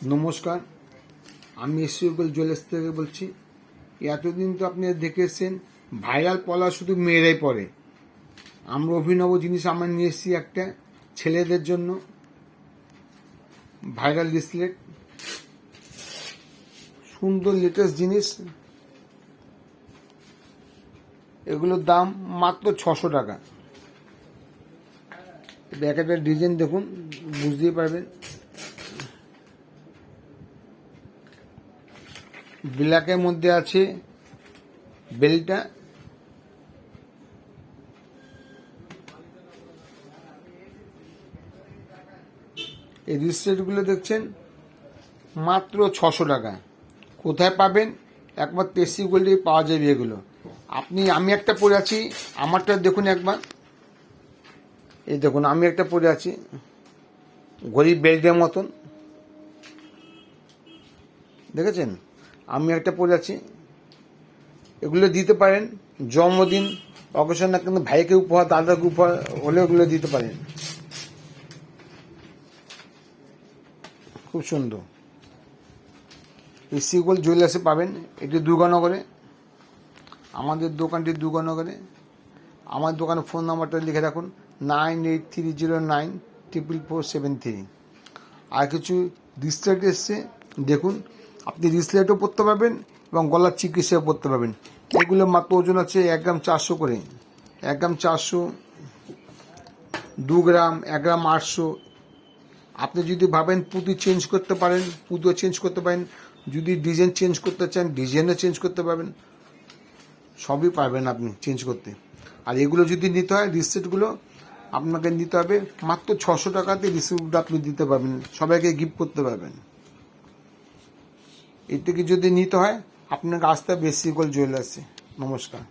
নমস্কার, আমি এসিওগোল জুয়েলার্স থেকে বলছি। এতদিন তো আপনি দেখে এসছেন ভাইরাল পলা শুধু মেয়েরাই পরে। আমরা অভিনব জিনিস আমরা নিয়ে এসেছি একটা ছেলেদের জন্য ভাইরাল ব্রেসলেট, সুন্দর লেটেস্ট জিনিস। এগুলোর দাম মাত্র 600 টাকা। এক একটা ডিজাইন দেখুন, বুঝতেই পারবেন। ব্ল্যাকের মধ্যে আছে বেলটা, এই ব্রেসলেটগুলো দেখছেন মাত্র 600 টাকা। কোথায় পাবেন? একমাত্র এসি গোল্ডে পাওয়া যাবে এগুলো। আমি একটা পরে আছি, আমারটা দেখুন একবার। এই দেখুন, আমি একটা পরে আছি গরিব বেল্টের মতন, দেখেছেন? আমি একটা পরে আছি। এগুলো দিতে পারেন জন্মদিন, অকেশন, না কিন্তু ভাইকে উপহার, দাদাকে উপহার হলে ওগুলো দিতে পারেন। খুব সুন্দর। এসি গোল্ড জুয়েলার্সে পাবেন। এটি দুর্গানগরে, আমাদের দোকানটি দুর্গানগরে। আমার দোকানের ফোন নাম্বারটা লিখে রাখুন 9830944473। আর কিছু রিসলেট এসছে, দেখুন। আপনি রিসলেটও পরতে পারবেন এবং গলার চিকিৎসাও পরতে পারবেন। এগুলো মাত্র ওজন আছে 1 গ্রাম 400 করে। 1 গ্রাম 400, 2 গ্রাম, 1 গ্রাম 800। আপনি যদি ভাবেন পুঁতি চেঞ্জ করতে পারেন, পুঁতিও চেঞ্জ করতে পারেন। যদি ডিজাইন চেঞ্জ করতে চান, ডিজাইনও চেঞ্জ করতে পারবেন। সবই পারবেন আপনি চেঞ্জ করতে। আর এগুলো যদি নিতে হয়, রিসেটগুলো আপনাকে নিতে হবে মাত্র 600 টাকাতে। রিসিপ্ট আপনি দিতে পারবেন, সবাইকে গিফট করতে পারবেন। এর থেকে যদি নিতে হয় আপনাকে আসতে হবে এসি গোল্ড জুয়েলার্সে। নমস্কার।